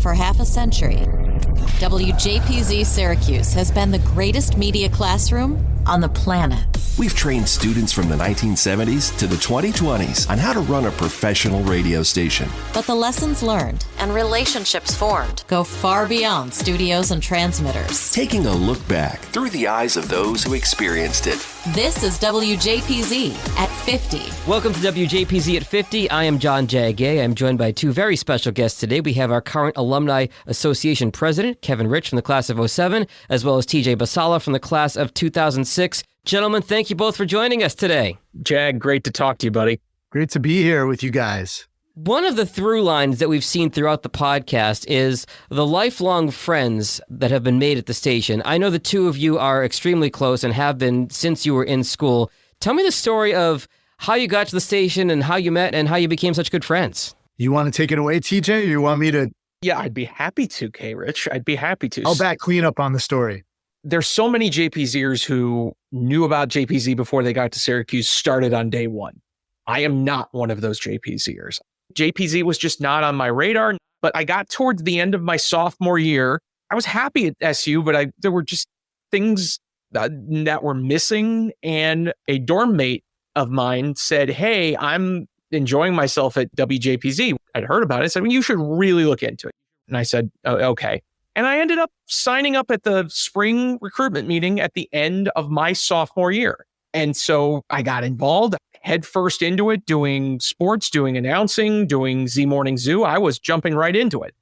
for half a century, WJPZ Syracuse has been the greatest media classroom on the planet. We've trained students from the 1970s to the 2020s on how to run a professional radio station. But the lessons learned and relationships formed go far beyond studios and transmitters. Taking a look back through the eyes of those who experienced it. This is WJPZ at 50. Welcome to WJPZ at 50. I am John Jagay. I'm joined by two very special guests today. We have our current Alumni Association President, Kevin Rich from the class of 07, as well as TJ Basalla from the class of 2006. Gentlemen, thank you both for joining us today. Jag, great to talk to you, buddy. Great to be here with you guys. One of the through lines that we've seen throughout the podcast is the lifelong friends that have been made at the station. I know the two of you are extremely close and have been since you were in school. Tell me the story of how you got to the station and how you met and how you became such good friends. You want to take it away, TJ, or you want me to? Yeah, I'd be happy to, Rich. I'd be happy to. I'll back clean up on the story. There's so many JPZers who knew about JPZ before they got to Syracuse, started on day one. I am not one of those JPZers. JPZ was just not on my radar, but I got towards the end of my sophomore year. I was happy at SU, but there were just things that were missing. And a dorm mate of mine said, "Hey, I'm enjoying myself at WJPZ." I'd heard about it. I said, "Well, you should really look into it." And I said, "Oh, okay." And I ended up signing up at the spring recruitment meeting at the end of my sophomore year. And so I got involved head first into it, doing sports, doing announcing, doing Z Morning Zoo. I was jumping right into it.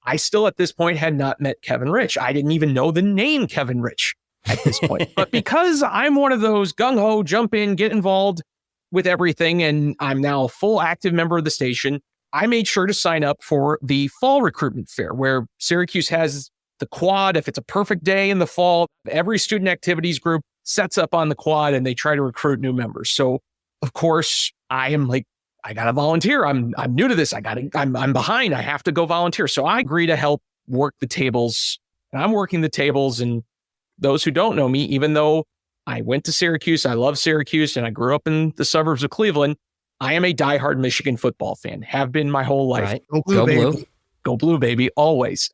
I still at this point had not met Kevin Rich. I didn't even know the name Kevin Rich at this point. But because I'm one of those gung-ho, jump in, get involved with everything, and I'm now a full active member of the station, I made sure to sign up for the fall recruitment fair where Syracuse has the quad. If it's a perfect day in the fall, every student activities group sets up on the quad and they try to recruit new members. So of course I am like, I got to volunteer. I'm new to this. I'm behind. I have to go volunteer. So I agree to help work the tables, and I'm working the tables. And those who don't know me, even though I went to Syracuse, I love Syracuse, and I grew up in the suburbs of Cleveland, I am a diehard Michigan football fan, have been my whole life. Right. Go Blue, baby. Go Blue, baby, always.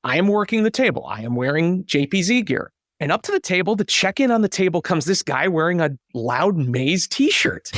I am working the table. I am wearing JPZ gear. And up to the table, to check in on the table, comes this guy wearing a Loud Maize t-shirt.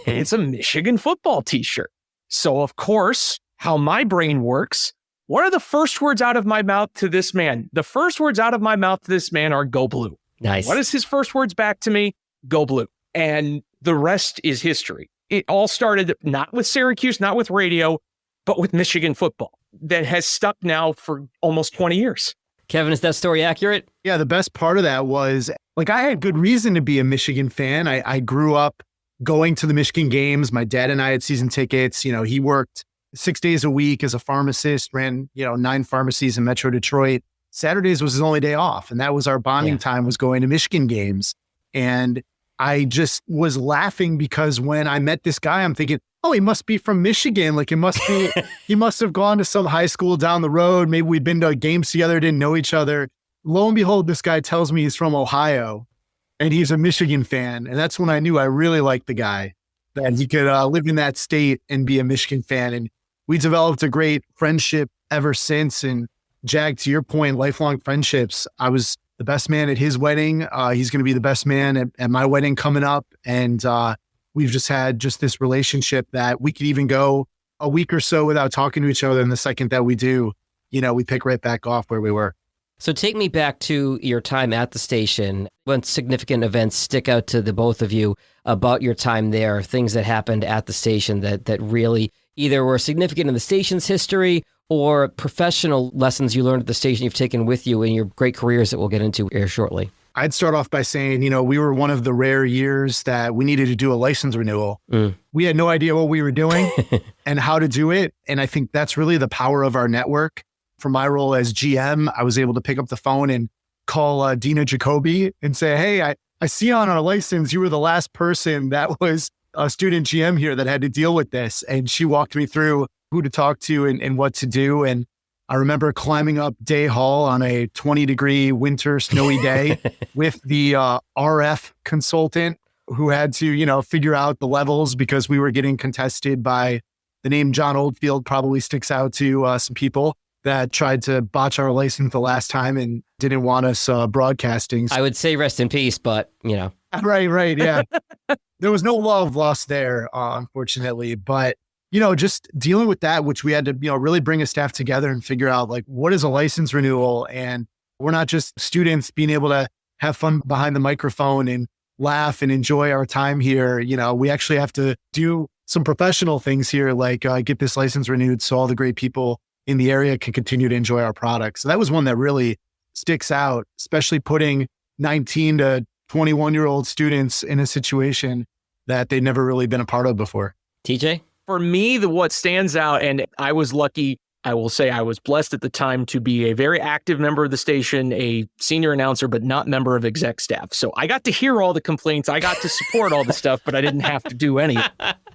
And it's a Michigan football t-shirt. So, of course, how my brain works, what are the first words out of my mouth to this man? The first words out of my mouth to this man are "Go Blue." Nice. What is his first words back to me? "Go Blue." And the rest is history. It all started not with Syracuse, not with radio, but with Michigan football that has stuck now for almost 20 years. Kevin, is that story accurate? Yeah, the best part of that was, like, I had good reason to be a Michigan fan. I grew up going to the Michigan games. My dad and I had season tickets. You know, he worked 6 days a week as a pharmacist, ran, 9 pharmacies in Metro Detroit. Saturdays was his only day off. And that was our bonding time, was going to Michigan games. And I just was laughing because when I met this guy, I'm thinking, oh, he must be from Michigan. Like, it must be, he must have gone to some high school down the road. Maybe we'd been to games together, didn't know each other. Lo and behold, this guy tells me he's from Ohio and he's a Michigan fan. And that's when I knew I really liked the guy, that he could live in that state and be a Michigan fan. And we developed a great friendship ever since. And Jag, to your point, lifelong friendships. I was the best man at his wedding. He's going to be the best man at my wedding coming up. And we've just had this relationship that we could even go a week or so without talking to each other. And the second that we do, we pick right back off where we were. So take me back to your time at the station. What significant events stick out to the both of you about your time there, things that happened at the station that really either were significant in the station's history or professional lessons you learned at the station you've taken with you in your great careers that we'll get into here shortly? I'd start off by saying, we were one of the rare years that we needed to do a license renewal. We had no idea what we were doing and how to do it. And I think that's really the power of our network. For my role as GM, I was able to pick up the phone and call Dina Jacoby and say, "Hey, I see on our license, you were the last person that was a student GM here that had to deal with this." And she walked me through who to talk to and what to do. And I remember climbing up Day Hall on a 20-degree winter snowy day with the RF consultant who had to, figure out the levels because we were getting contested by the name John Oldfield probably sticks out to some people. that tried to botch our license the last time and didn't want us broadcasting. I would say rest in peace, but you know. Right. Yeah. There was no love lost there, unfortunately. But, just dealing with that, which we had to, really bring a staff together and figure out like, what is a license renewal? And we're not just students being able to have fun behind the microphone and laugh and enjoy our time here. We actually have to do some professional things here, like get this license renewed so all the great people in the area can continue to enjoy our products. So that was one that really sticks out, especially putting 19 to 21-year-old students in a situation that they'd never really been a part of before. TJ? For me, what stands out, and I was lucky, I will say I was blessed at the time to be a very active member of the station, a senior announcer, but not member of exec staff. So I got to hear all the complaints. I got to support all the stuff, but I didn't have to do any.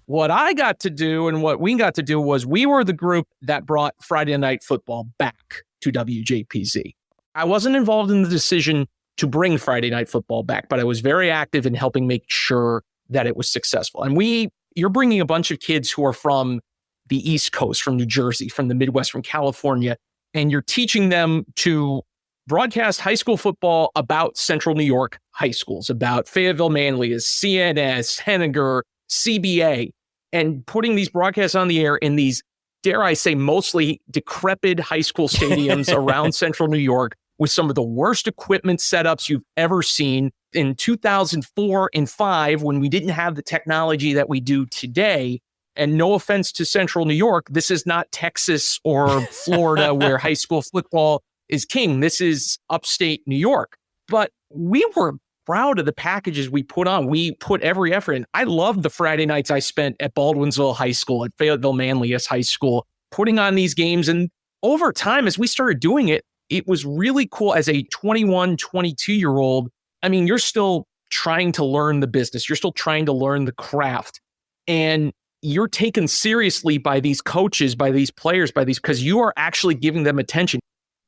What I got to do and what we got to do was we were the group that brought Friday Night Football back to WJPZ. I wasn't involved in the decision to bring Friday Night Football back, but I was very active in helping make sure that it was successful. And you're bringing a bunch of kids who are from the East Coast, from New Jersey, from the Midwest, from California, and you're teaching them to broadcast high school football about Central New York high schools, about Fayetteville Manlius, CNS, Henniger, CBA, and putting these broadcasts on the air in these, dare I say, mostly decrepit high school stadiums around Central New York with some of the worst equipment setups you've ever seen. In 2004 and 5, when we didn't have the technology that we do today, and no offense to Central New York, this is not Texas or Florida where high school football is king. This is upstate New York. But we were proud of the packages we put on. We put every effort in. I loved the Friday nights I spent at Baldwinsville High School, at Fayetteville Manlius High School, putting on these games. And over time, as we started doing it, it was really cool as a 21, 22-year-old. I mean, you're still trying to learn the business. You're still trying to learn the craft. And you're taken seriously by these coaches, by these players, because you are actually giving them attention.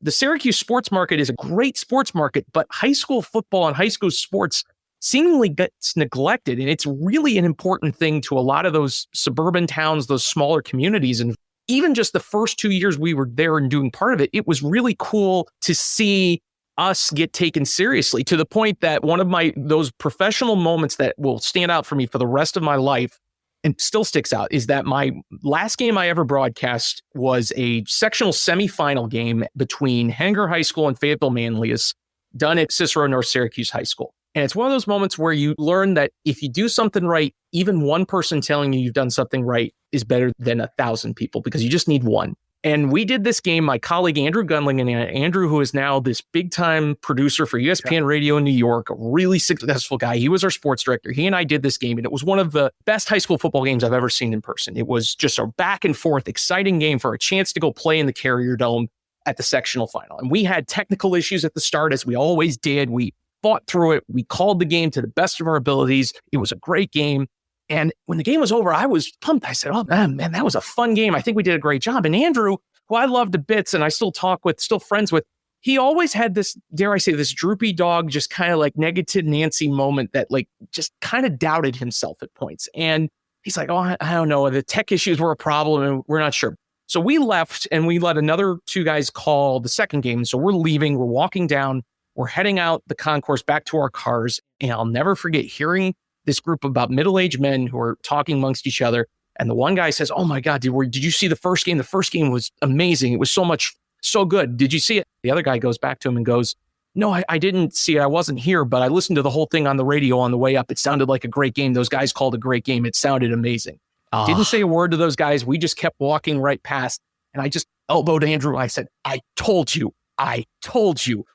The Syracuse sports market is a great sports market, but high school football and high school sports seemingly gets neglected. And it's really an important thing to a lot of those suburban towns, those smaller communities. And even just the first 2 years we were there and doing part of it, it was really cool to see us get taken seriously, to the point that one of those professional moments that will stand out for me for the rest of my life and still sticks out is that my last game I ever broadcast was a sectional semifinal game between Henniger High School and Fayetteville Manlius, done at Cicero North Syracuse High School. And it's one of those moments where you learn that if you do something right, even one person telling you you've done something right is better than 1,000 people, because you just need one. And we did this game, my colleague Andrew Gunling, and Andrew, who is now this big time producer for ESPN Radio in New York, a really successful guy. He was our sports director. He and I did this game, and it was one of the best high school football games I've ever seen in person. It was just a back and forth, exciting game for a chance to go play in the Carrier Dome at the sectional final. And we had technical issues at the start, as we always did. We fought through it. We called the game to the best of our abilities. It was a great game. And when the game was over, I was pumped. I said, oh, man, that was a fun game. I think we did a great job. And Andrew, who I love to bits and I still talk with, still friends with, he always had this, dare I say, this droopy dog, just kind of like negative Nancy moment that like just kind of doubted himself at points. And he's like, oh, I don't know. The tech issues were a problem and we're not sure. So we left and we let another two guys call the second game. So we're leaving, we're walking down, we're heading out the concourse back to our cars. And I'll never forget hearing this group of about middle-aged men who are talking amongst each other. And the one guy says, oh my God, did you see the first game? The first game was amazing. It was so good. Did you see it? The other guy goes back to him and goes, no, I didn't see it. I wasn't here, but I listened to the whole thing on the radio on the way up. It sounded like a great game. Those guys called a great game. It sounded amazing. Didn't say a word to those guys. We just kept walking right past. And I just elbowed Andrew. I said, I told you.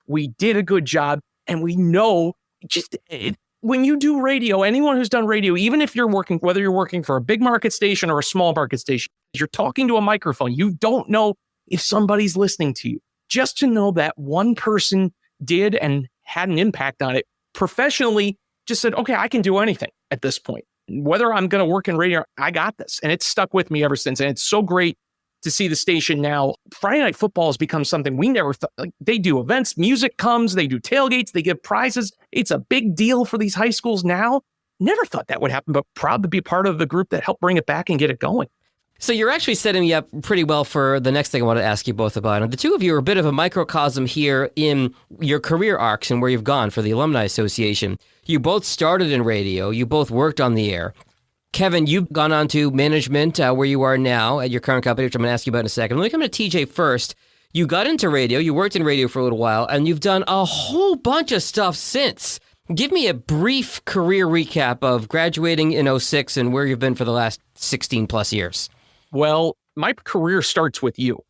We did a good job. And we know when you do radio, anyone who's done radio, even if you're working, whether you're working for a big market station or a small market station, you're talking to a microphone. You don't know if somebody's listening to you. Just to know that one person did and had an impact on it professionally, just said, okay, I can do anything at this point. Whether I'm going to work in radio, I got this. And it's stuck with me ever since. And it's so great to see the station now. Friday Night Football has become something we never thought. Like, they do events, music comes, they do tailgates, they give prizes. It's a big deal for these high schools now. Never thought that would happen, but proud to be part of the group that helped bring it back and get it going. So you're actually setting me up pretty well for the next thing I want to ask you both about. And the two of you are a bit of a microcosm here in your career arcs and where you've gone for the Alumni Association. You both started in radio. You both worked on the air. Kevin, you've gone on to management where you are now at your current company, which I'm going to ask you about in a second. Let me come to TJ first. You got into radio. You worked in radio for a little while, and you've done a whole bunch of stuff since. Give me a brief career recap of graduating in 2006 and where you've been for the last 16 plus years. Well, my career starts with you.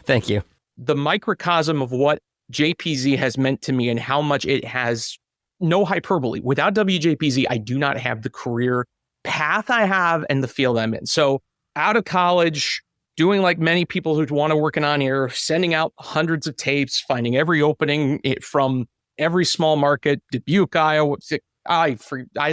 Thank you. The microcosm of what JPZ has meant to me and how much it has, no hyperbole. Without WJPZ, I do not have the career path I have and the field I'm in. So out of college, doing like many people who want to work in on air, sending out hundreds of tapes, finding every opening from every small market, Dubuque, Iowa. I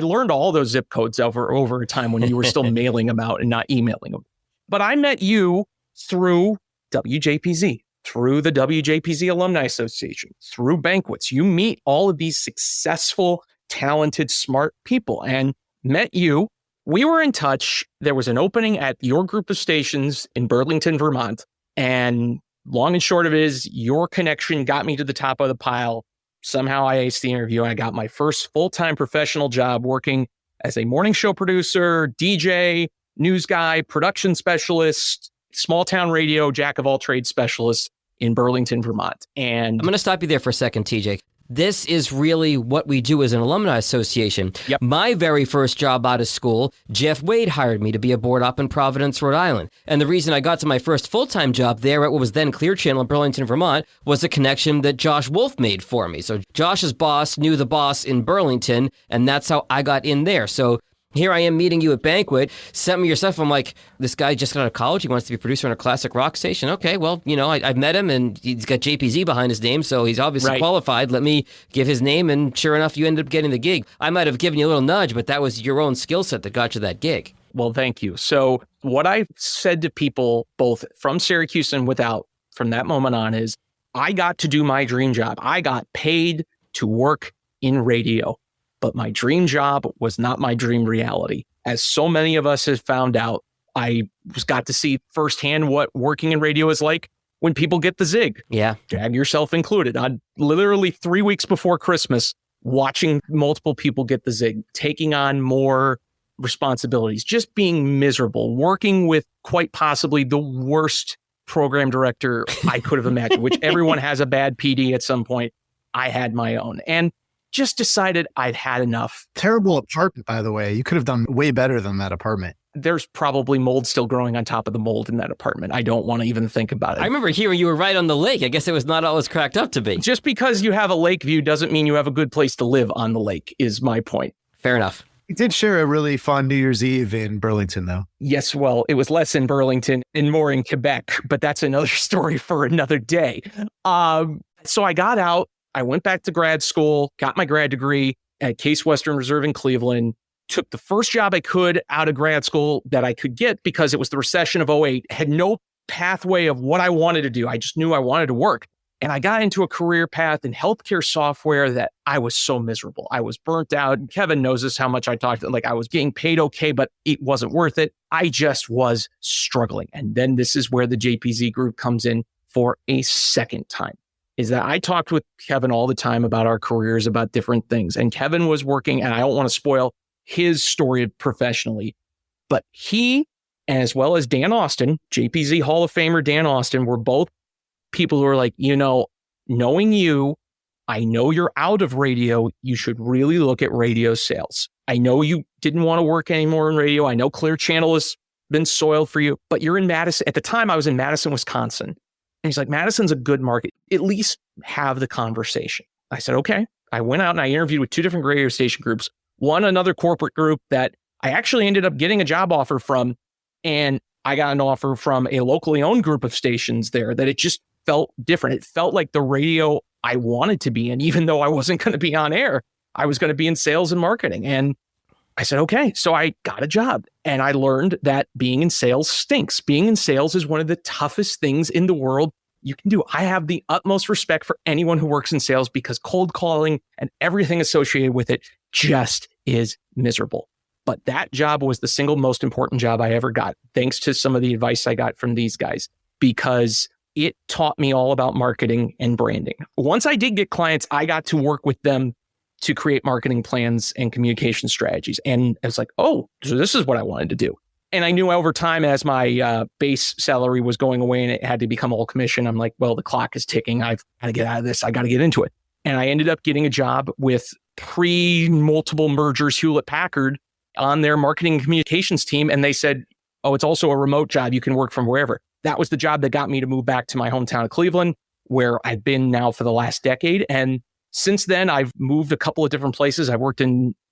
learned all those zip codes over a time when you were still mailing them out and not emailing them. But I met you through WJPZ, through the WJPZ Alumni Association, through banquets. You meet all of these successful, talented, smart people, and met you. We were in touch. There was an opening at your group of stations in Burlington, Vermont. And long and short of it is your connection got me to the top of the pile. Somehow I aced the interview and I got my first full-time professional job working as a morning show producer, DJ, news guy, production specialist, small town radio, jack of all trades specialist in Burlington, Vermont. And I'm going to stop you there for a second, TJ. This is really what we do as an alumni association. Yep. My very first job out of school, Jeff Wade hired me to be a board op in Providence, Rhode Island. And the reason I got to my first full-time job there at what was then Clear Channel in Burlington, Vermont, was a connection that Josh Wolf made for me. So Josh's boss knew the boss in Burlington, and that's how I got in there. So here I am meeting you at Banquet, sent me your stuff. I'm like, this guy just got out of college. He wants to be a producer on a classic rock station. Okay, well, I've met him and he's got JPZ behind his name, so he's obviously qualified. Let me give his name, and sure enough, you ended up getting the gig. I might have given you a little nudge, but that was your own skill set that got you that gig. Well, thank you. So what I said to people, both from Syracuse and without, from that moment on is, I got to do my dream job. I got paid to work in radio. But my dream job was not my dream reality. As so many of us have found out, I got to see firsthand what working in radio is like when people get the zig. Yeah. Jag yourself included. On literally 3 weeks before Christmas, watching multiple people get the zig, taking on more responsibilities, just being miserable, working with quite possibly the worst program director I could have imagined, which everyone has a bad PD at some point. I had my own. And just decided I'd had enough. Terrible apartment, by the way. You could have done way better than that apartment. There's probably mold still growing on top of the mold in that apartment. I don't want to even think about it. I remember hearing you were right on the lake. I guess it was not always cracked up to be. Just because you have a lake view doesn't mean you have a good place to live on the lake, is my point. Fair enough. We did share a really fun New Year's Eve in Burlington, though. Yes, well, it was less in Burlington and more in Quebec, but that's another story for another day. So I got out. I went back to grad school, got my grad degree at Case Western Reserve in Cleveland, took the first job I could out of grad school that I could get because it was the recession of 2008, had no pathway of what I wanted to do. I just knew I wanted to work. And I got into a career path in healthcare software that I was so miserable. I was burnt out. Kevin knows this, how much I talked. Like, I was getting paid okay, but it wasn't worth it. I just was struggling. And then this is where the JPZ group comes in for a second time. Is that I talked with Kevin all the time about our careers, about different things. And Kevin was working, and I don't want to spoil his story professionally, but he, as well as Dan Austin, JPZ Hall of Famer Dan Austin, were both people who are like, knowing you, I know you're out of radio. You should really look at radio sales. I know you didn't want to work anymore in radio. I know Clear Channel has been soiled for you, but you're in Madison. At the time, I was in Madison, Wisconsin. And he's like, Madison's a good market. At least have the conversation. I said, okay. I went out and I interviewed with 2 different radio station groups. One, another corporate group that I actually ended up getting a job offer from. And I got an offer from a locally owned group of stations there that it just felt different. It felt like the radio I wanted to be in, even though I wasn't going to be on air. I was going to be in sales and marketing. And I said, okay. So I got a job and I learned that being in sales stinks. Being in sales is one of the toughest things in the world you can do. I have the utmost respect for anyone who works in sales because cold calling and everything associated with it just is miserable. But that job was the single most important job I ever got, thanks to some of the advice I got from these guys, because it taught me all about marketing and branding. Once I did get clients, I got to work with them to create marketing plans and communication strategies. And I was like, oh, so this is what I wanted to do. And I knew over time, as my base salary was going away and it had to become all commission, I'm like, well, the clock is ticking. I've got to get out of this. I got to get into it. And I ended up getting a job with pre-multiple mergers Hewlett-Packard on their marketing and communications team. And they said, oh, it's also a remote job. You can work from wherever. That was the job that got me to move back to my hometown of Cleveland, where I've been now for the last decade. And since then, I've moved a couple of different places. I've worked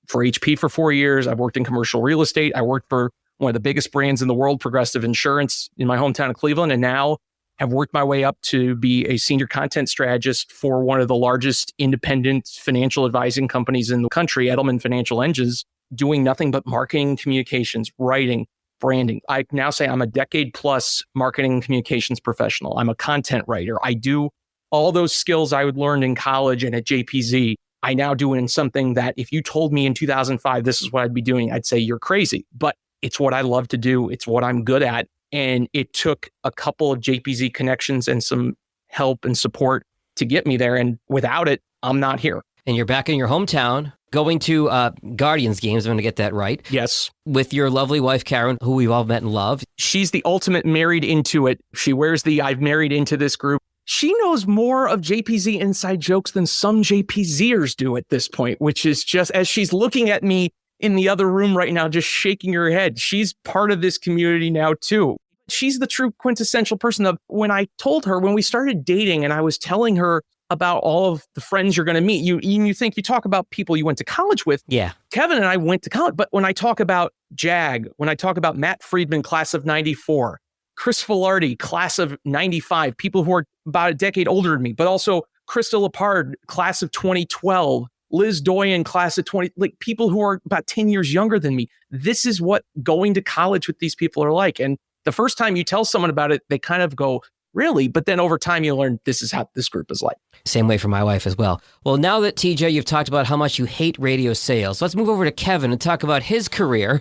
for HP for 4 years. I've worked in commercial real estate. I worked for one of the biggest brands in the world, Progressive Insurance, in my hometown of Cleveland. And now have worked my way up to be a senior content strategist for one of the largest independent financial advising companies in the country, Edelman Financial Engines, doing nothing but marketing, communications, writing, branding. I now say I'm a decade plus marketing and communications professional. I'm a content writer. I do all those skills I would learn in college and at JPZ. I now do it in something that if you told me in 2005, this is what I'd be doing, I'd say you're crazy. But it's what I love to do. It's what I'm good at. And it took a couple of JPZ connections and some help and support to get me there. And without it, I'm not here. And you're back in your hometown, going to Guardians games, I'm going to get that right. Yes. With your lovely wife, Karen, who we've all met and loved. She's the ultimate married into it. She wears the I've married into this group. She knows more of JPZ inside jokes than some JPZers do at this point, which is just, as she's looking at me in the other room right now, just shaking her head. She's part of this community now too. She's the true quintessential person of when I told her, when we started dating and I was telling her about all of the friends you're going to meet, you think you talk about people you went to college with. Yeah. Kevin and I went to college. But when I talk about Jag, when I talk about Matt Friedman, class of 94, Chris Filardi, class of 95, people who are about a decade older than me, but also Krista Lepard, class of 2012, Liz Doyen, class of 20, like people who are about 10 years younger than me. This is what going to college with these people are like. And the first time you tell someone about it, they kind of go, really? But then over time, you learn this is how this group is like. Same way for my wife as well. Well, now that TJ, you've talked about how much you hate radio sales, let's move over to Kevin and talk about his career.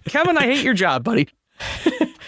Kevin, I hate your job, buddy.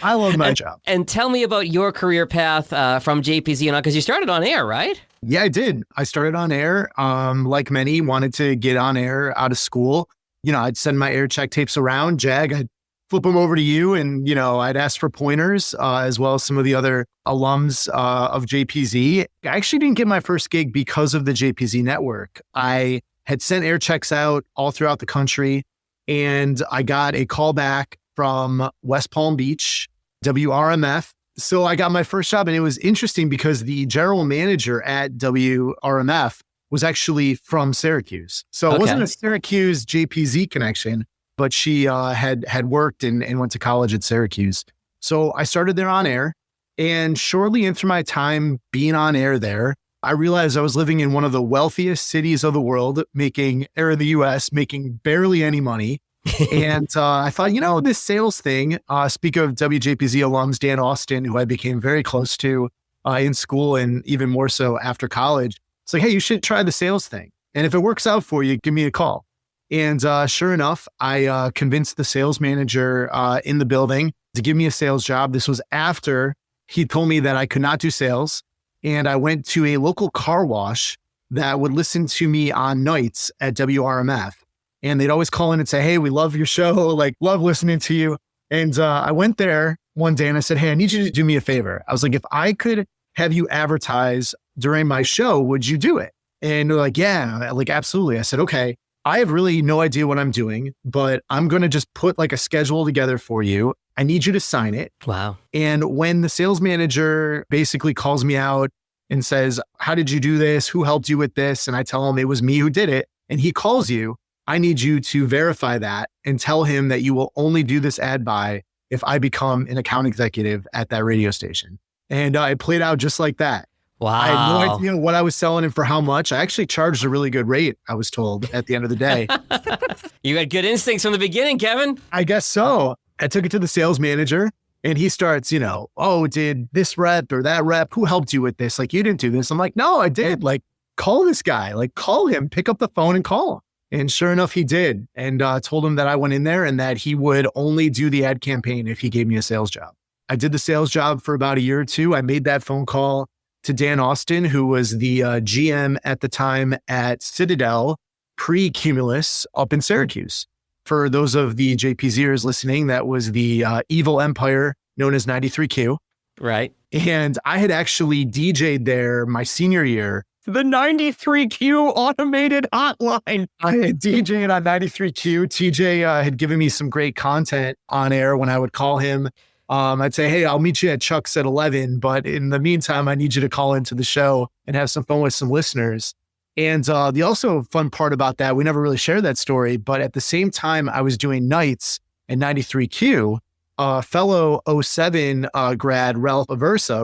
I love my job. And tell me about your career path from JPZ, because you started on air, right? Yeah, I did. I started on air. Like many, wanted to get on air out of school. I'd send my air check tapes around. Jag, I'd flip them over to you, and I'd ask for pointers, as well as some of the other alums of JPZ. I actually didn't get my first gig because of the JPZ network. I had sent air checks out all throughout the country, and I got a call back from West Palm Beach, WRMF. So I got my first job, and it was interesting because the general manager at WRMF was actually from Syracuse. So it wasn't a Syracuse JPZ connection, but she had worked and went to college at Syracuse. So I started there on air, and shortly into my time being on air there, I realized I was living in one of the wealthiest cities of the world, making the US, making barely any money. And I thought, this sales thing, speak of WJPZ alums, Dan Austin, who I became very close to in school and even more so after college. It's like, hey, you should try the sales thing. And if it works out for you, give me a call. And sure enough, I convinced the sales manager in the building to give me a sales job. This was after he told me that I could not do sales. And I went to a local car wash that would listen to me on nights at WRMF. And they'd always call in and say, hey, we love your show, love listening to you. And I went there one day and I said, hey, I need you to do me a favor. I was like, if I could have you advertise during my show, would you do it? And they're like, yeah, absolutely. I said, okay, I have really no idea what I'm doing, but I'm going to just put a schedule together for you. I need you to sign it. Wow. And when the sales manager basically calls me out and says, how did you do this? Who helped you with this? And I tell him it was me who did it. And he calls you. I need you to verify that and tell him that you will only do this ad buy if I become an account executive at that radio station. And it played out just like that. Wow. I had no idea what I was selling and for how much. I actually charged a really good rate, I was told, at the end of the day. You had good instincts from the beginning, Kevin. I guess so. I took it to the sales manager and he starts, oh, did this rep or that rep, who helped you with this? You didn't do this. I'm like, no, I did. Call this guy, call him, pick up the phone and call him. And sure enough, he did. And told him that I went in there and that he would only do the ad campaign if he gave me a sales job. I did the sales job for about a year or two. I made that phone call to Dan Austin, who was the GM at the time at Citadel, pre-Cumulus up in Syracuse. For those of the JPZers listening, that was the evil empire known as 93Q. Right. And I had actually DJ'd there my senior year. The 93Q automated hotline. I had DJ'd on 93Q. TJ had given me some great content on air when I would call him. I'd say, hey, I'll meet you at Chuck's at 11. But in the meantime, I need you to call into the show and have some fun with some listeners. And the also fun part about that, we never really shared that story. But at the same time, I was doing nights at 93Q. Fellow 07 grad, little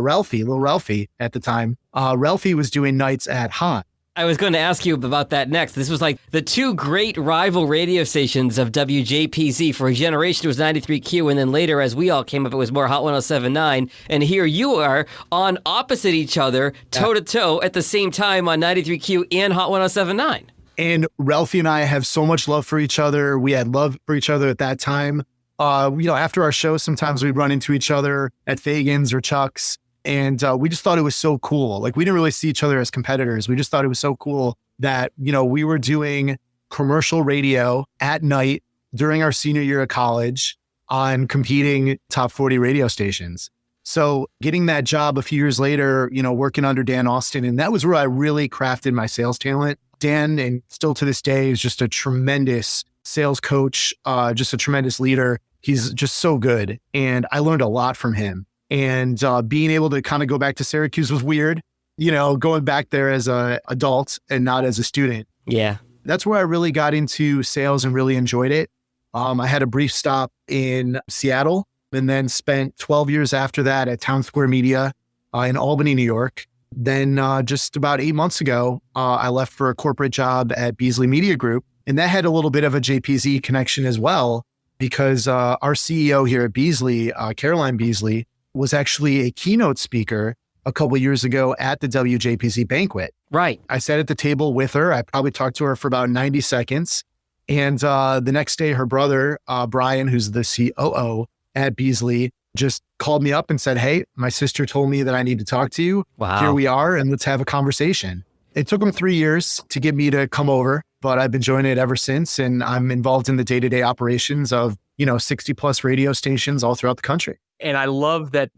Ralphie at the time, Ralphie was doing nights at Hot. I was going to ask you about that next. This was like the two great rival radio stations of WJPZ. For a generation, it was 93Q, and then later, as we all came up, it was more Hot 107.9. And here you are on opposite each other, toe-to-toe, at the same time on 93Q and Hot 107.9. And Ralphie and I have so much love for each other. We had love for each other at that time. After our show, sometimes we'd run into each other at Fagan's or Chuck's. And we just thought it was so cool. Like, we didn't really see each other as competitors. We just thought it was so cool that, we were doing commercial radio at night during our senior year of college on competing top 40 radio stations. So getting that job a few years later, working under Dan Austin, and that was where I really crafted my sales talent. Dan, and still to this day, is just a tremendous sales coach, just a tremendous leader. He's just so good. And I learned a lot from him. And being able to kind of go back to Syracuse was weird, going back there as an adult and not as a student. Yeah. That's where I really got into sales and really enjoyed it. I had a brief stop in Seattle and then spent 12 years after that at Town Square Media in Albany, New York. Then just about 8 months ago, I left for a corporate job at Beasley Media Group. And that had a little bit of a JPZ connection as well, because our CEO here at Beasley, Caroline Beasley, was actually a keynote speaker a couple of years ago at the WJPZ banquet. Right. I sat at the table with her. I probably talked to her for about 90 seconds. And the next day, her brother, Brian, who's the COO at Beasley, just called me up and said, hey, my sister told me that I need to talk to you. Wow. Here we are, and let's have a conversation. It took them 3 years to get me to come over, but I've been joining it ever since. And I'm involved in the day-to-day operations of, 60 plus radio stations all throughout the country. And I love that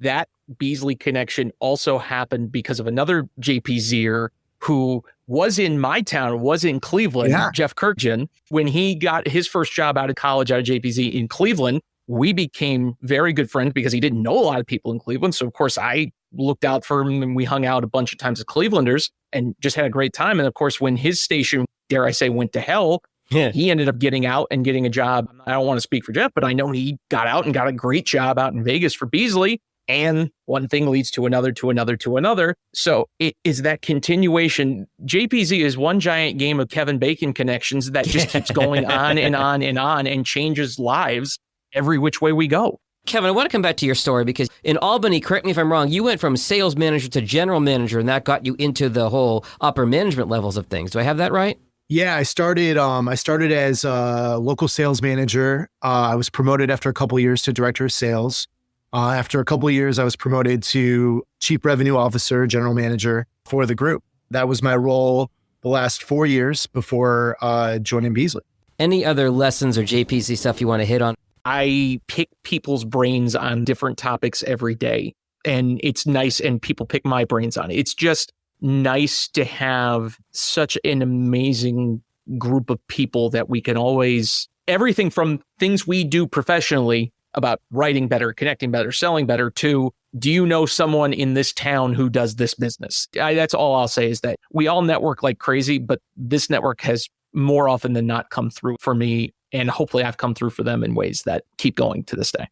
Beasley connection also happened because of another JPZer who was in my town, was in Cleveland, Jeff Kirkjian. When he got his first job out of college out of JPZ in Cleveland, we became very good friends because he didn't know a lot of people in Cleveland. So, of course, I looked out for him and we hung out a bunch of times as Clevelanders and just had a great time. And, of course, when his station, dare I say, went to hell, he ended up getting out and getting a job. I don't want to speak for Jeff, but I know he got out and got a great job out in Vegas for Beasley. And one thing leads to another, to another, to another. So it is that continuation. JPZ is one giant game of Kevin Bacon connections that just keeps going on and on and on and changes lives every which way we go. Kevin, I want to come back to your story because in Albany, correct me if I'm wrong, you went from sales manager to general manager, and that got you into the whole upper management levels of things. Do I have that right? Yeah, I started as a local sales manager. I was promoted after a couple of years to director of sales. After a couple of years, I was promoted to chief revenue officer, general manager for the group. That was my role the last 4 years before joining Beasley. Any other lessons or JPZ stuff you want to hit on? I pick people's brains on different topics every day, and it's nice, and people pick my brains on it. It's just nice to have such an amazing group of people that we can always, everything from things we do professionally about writing better, connecting better, selling better, to do you know someone in this town who does this business? That's all I'll say is that we all network like crazy, but this network has more often than not come through for me. And hopefully I've come through for them in ways that keep going to this day.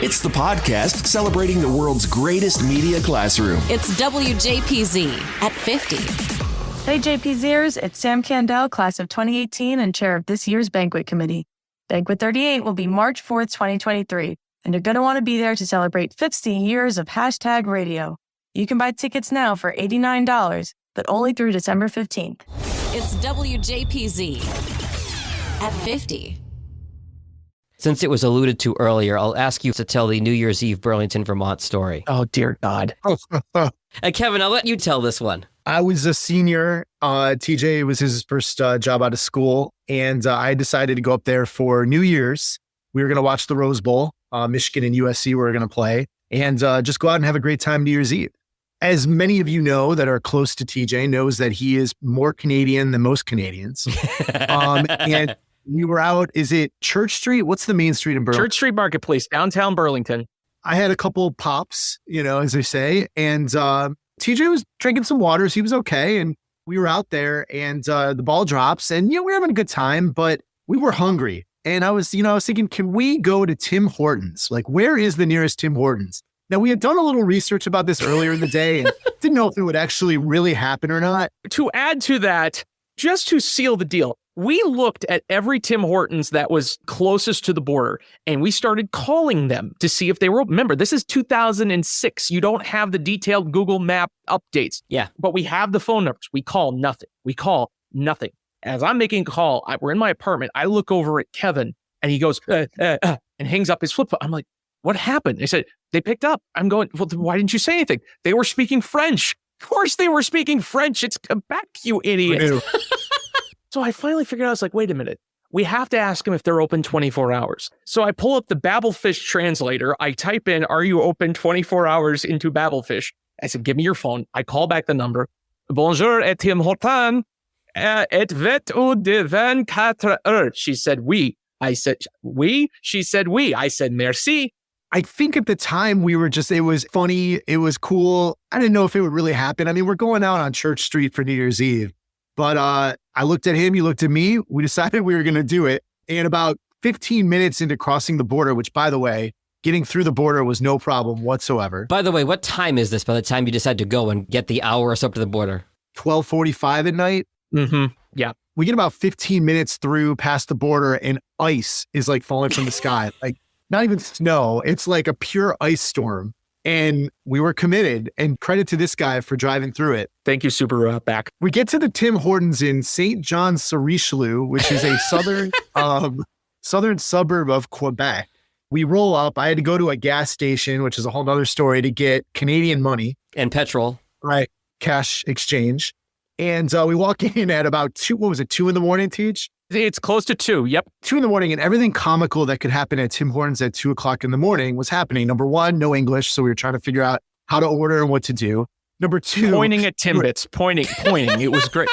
It's the podcast celebrating the world's greatest media classroom. It's WJPZ at 50. Hey JPZers, it's Sam Candell, class of 2018 and chair of this year's banquet committee. Banquet 38 will be March 4th, 2023, and you're going to want to be there to celebrate 50 years of hashtag radio. You can buy tickets now for $89. but only through December 15th. It's WJPZ at 50. Since it was alluded to earlier, I'll ask you to tell the New Year's Eve Burlington, Vermont story. Oh, dear God. And Kevin, I'll let you tell this one. I was a senior. TJ was his first job out of school. And I decided to go up there for New Year's. We were going to watch the Rose Bowl. Michigan and USC were going to play. And just go out and have a great time New Year's Eve. As many of you know that are close to TJ knows that he is more Canadian than most Canadians. And we were out, is it Church Street? What's the main street in Burlington? Church Street Marketplace, downtown Burlington. I had a couple pops, as they say. And TJ was drinking some waters. He was okay. And we were out there and the ball drops and, we were having a good time, but we were hungry. And I was thinking, can we go to Tim Hortons? Like, where is the nearest Tim Hortons? Now, we had done a little research about this earlier in the day and didn't know if it would actually really happen or not. To add to that, just to seal the deal, we looked at every Tim Hortons that was closest to the border and we started calling them to see if they were open. Remember, this is 2006. You don't have the detailed Google Map updates. Yeah. But we have the phone numbers. We call nothing. As I'm making a call, we're in my apartment. I look over at Kevin and he goes, and hangs up his flip phone. I'm like, what happened? They said, they picked up. I'm going, well, why didn't you say anything? They were speaking French. Of course they were speaking French. It's Quebec, you idiot. So I finally figured out, I was like, wait a minute. We have to ask them if they're open 24 hours. So I pull up the Babelfish translator. I type in, are you open 24 hours into Babelfish? I said, give me your phone. I call back the number. Bonjour, et Tim Horton. Êtes-vous de 24 heures? She said, oui. I said, oui. She said, oui. I said, merci. I think at the time it was funny. It was cool. I didn't know if it would really happen. I mean, we're going out on Church Street for New Year's Eve, but I looked at him, he looked at me. We decided we were going to do it. And about 15 minutes into crossing the border, which by the way, getting through the border was no problem whatsoever. By the way, what time is this by the time you decide to go and get the hour or so up to the border? 12:45 at night. Mm-hmm. Yeah. We get about 15 minutes through past the border and ice is like falling from the sky. Like not even snow. It's like a pure ice storm. And we were committed, and credit to this guy for driving through it. Thank you, Subaru Outback. We get to the Tim Hortons in St. Jean-sur-Richelieu, which is a southern suburb of Quebec. We roll up. I had to go to a gas station, which is a whole nother story, to get Canadian money. And petrol. Right. Cash exchange. And we walk in at about 2 in the morning, Teach? It's close to 2. Yep. 2 in the morning, and everything comical that could happen at Tim Hortons at 2 o'clock in the morning was happening. Number one, no English. So we were trying to figure out how to order and what to do. Number two, pointing at Timbits, pointing. It was great.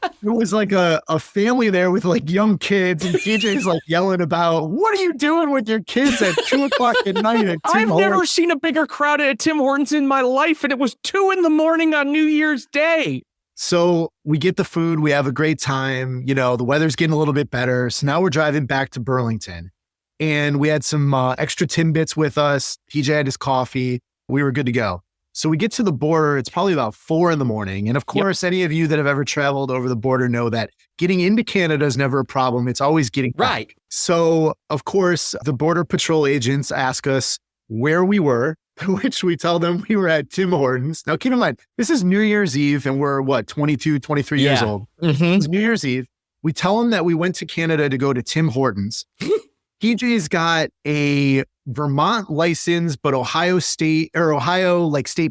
It was like a family there with like young kids, and DJ's like yelling about, what are you doing with your kids at 2 o'clock at night at Tim Hortons? I've never seen a bigger crowd at Tim Hortons in my life, and it was 2 in the morning on New Year's Day. So we get the food, we have a great time, the weather's getting a little bit better. So now we're driving back to Burlington, and we had some extra Timbits with us. TJ had his coffee. We were good to go. So we get to the border. It's probably about 4 in the morning. And of course, Any of you that have ever traveled over the border know that getting into Canada is never a problem. It's always getting back. Right. So of course, the Border Patrol agents ask us where we were, which we tell them we were at Tim Hortons. Now, keep in mind, this is New Year's Eve and we're 22, 23 years old. Mm-hmm. It's New Year's Eve. We tell them that we went to Canada to go to Tim Hortons. TJ's got a Vermont license, but Ohio state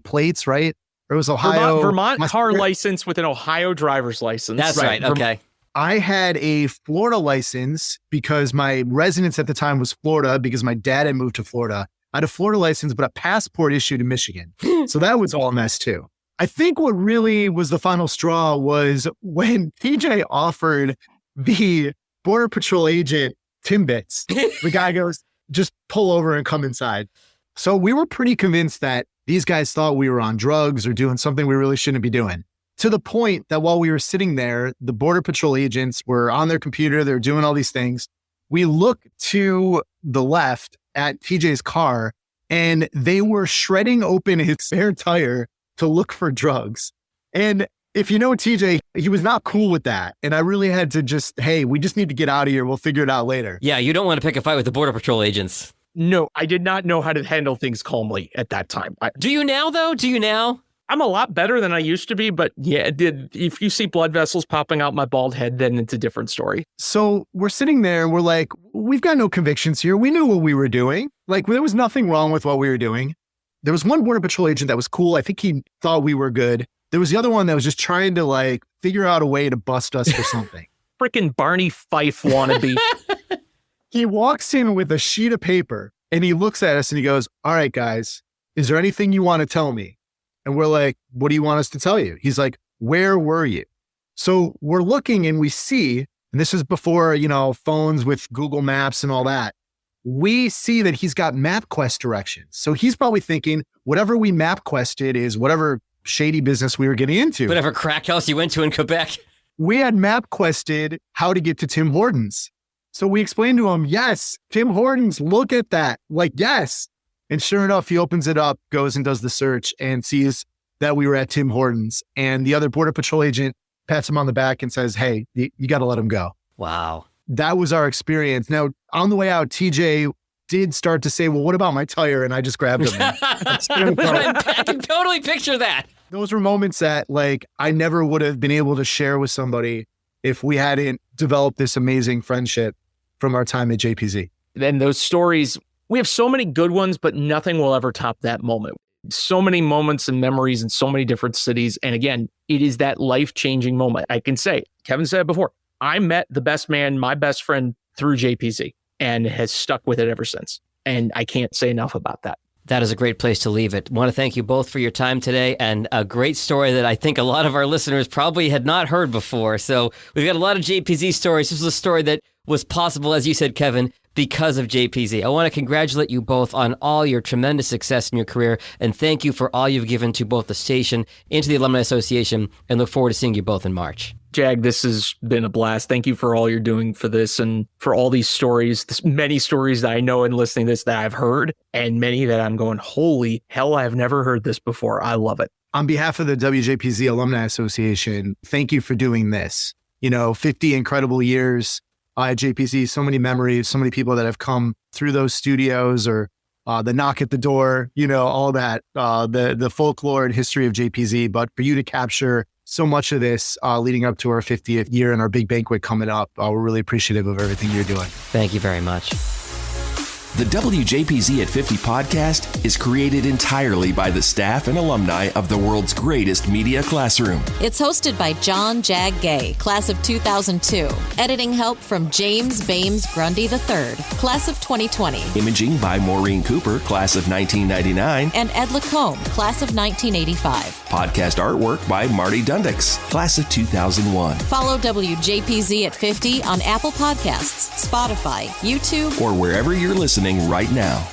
plates, right? Or it was Ohio. Vermont car license with an Ohio driver's license. That's right. Okay. I had a Florida license because my residence at the time was Florida because my dad had moved to Florida. I had a Florida license, but a passport issued in Michigan. So that was all a mess too. I think what really was the final straw was when TJ offered the Border Patrol agent Timbits. The guy goes, just pull over and come inside. So we were pretty convinced that these guys thought we were on drugs or doing something we really shouldn't be doing. To the point that while we were sitting there, the Border Patrol agents were on their computer. They're doing all these things. We look to the left at TJ's car, and they were shredding open his spare tire to look for drugs. And if you know TJ, he was not cool with that. And I really had to hey, we just need to get out of here. We'll figure it out later. Yeah, you don't want to pick a fight with the Border Patrol agents. No, I did not know how to handle things calmly at that time. Do you now, though? Do you now? I'm a lot better than I used to be, but yeah, if you see blood vessels popping out my bald head, then it's a different story. So we're sitting there and we're like, we've got no convictions here. We knew what we were doing. Like, there was nothing wrong with what we were doing. There was one Border Patrol agent that was cool. I think he thought we were good. There was the other one that was just trying to like figure out a way to bust us for something. Freaking Barney Fife wannabe. He walks in with a sheet of paper and he looks at us and he goes, all right, guys, is there anything you want to tell me? And we're like, what do you want us to tell you? He's like, where were you? So we're looking and we see, and this is before, phones with Google Maps and all that. We see that he's got MapQuest directions. So he's probably thinking whatever we MapQuested is whatever shady business we were getting into. Whatever crack house you went to in Quebec. We had MapQuested how to get to Tim Hortons. So we explained to him, yes, Tim Hortons, look at that. Like, yes. And sure enough, he opens it up, goes and does the search and sees that we were at Tim Hortons. And the other Border Patrol agent pats him on the back and says, hey, you got to let him go. Wow. That was our experience. Now, on the way out, TJ did start to say, well, what about my tire? And I just grabbed him. I can totally picture that. Those were moments that, like, I never would have been able to share with somebody if we hadn't developed this amazing friendship from our time at JPZ. And those stories, we have so many good ones, but nothing will ever top that moment. So many moments and memories in so many different cities. And again, it is that life-changing moment. I can say, Kevin said it before, I met the best man, my best friend, through JPZ and has stuck with it ever since. And I can't say enough about that. That is a great place to leave it. I want to thank you both for your time today and a great story that I think a lot of our listeners probably had not heard before. So we've got a lot of JPZ stories. This was a story that was possible, as you said, Kevin, because of JPZ. I want to congratulate you both on all your tremendous success in your career and thank you for all you've given to both the station and to the Alumni Association, and look forward to seeing you both in March. Jag, this has been a blast. Thank you for all you're doing for this and for all these stories, many stories that I know and listening to this that I've heard, and many that I'm going, holy hell, I've never heard this before. I love it. On behalf of the WJPZ Alumni Association, thank you for doing this. 50 incredible years at JPZ, so many memories, so many people that have come through those studios or the knock at the door, all that, the folklore and history of JPZ. But for you to capture so much of this leading up to our 50th year and our big banquet coming up, we're really appreciative of everything you're doing. Thank you very much. The WJPZ at 50 podcast is created entirely by the staff and alumni of the world's greatest media classroom. It's hosted by John Jag Gay, class of 2002. Editing help from James Bames Grundy III, class of 2020. Imaging by Maureen Cooper, class of 1999. And Ed Lacombe, class of 1985. Podcast artwork by Marty Dundix, class of 2001. Follow WJPZ at 50 on Apple Podcasts, Spotify, YouTube, or wherever you're listening right now.